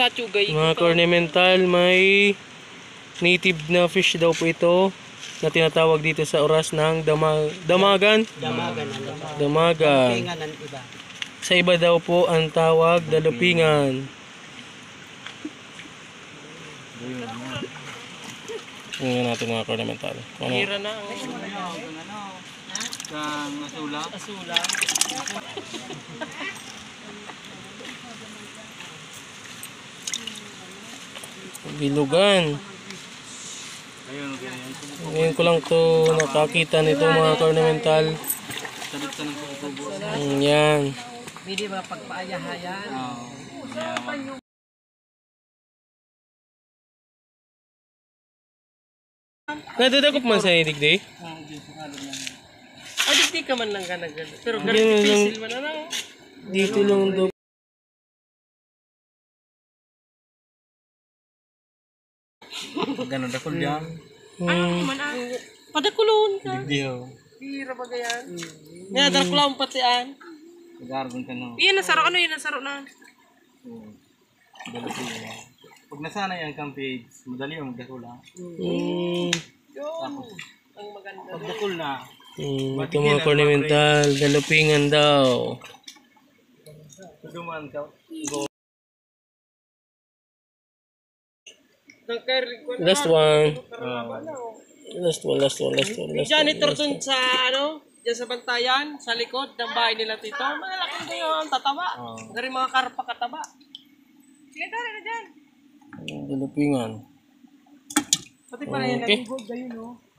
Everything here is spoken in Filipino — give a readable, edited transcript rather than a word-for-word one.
sa Chugay. Mga ornamental, may native na fish daw po ito na tinatawag dito sa oras ng damagan. Damagan. Sa iba daw po ang tawag dalupingan. Tingnan natin mga ornamental. Hira na ang asula. Bilugan. Ngayon ko lang to nakakita nito mga ornamental. Yan. Hindi ba pagpaayahayan? Nadadakop man sa idigdi? Di ka man lang ka nag pero Hindi ganito man lang. pisil man ano. Dito lang daw. Ganun dakol yan. Ano man ang padakulon ka. Diyo. Hira ba gayan? Nga dalakulon patian. Gargon ka no. Iyan nasaro ano yun nasaro na. Pag nasana yung campage, madali yung magdakula. Tapos, Ang maganda. pag dakul na, Ito mga ornamental, dalupingan daw. dumaan ka. Last one. Last one. Janitor dun sa ano, dyan sa bantayan, sa likod ng bahay nila tito. Malalaking ko yung tataba. Dari mga karpa kataba. Sige, tara na dyan. Dalupingan. Pati pa na yan, Okay. nagigod kayo, no?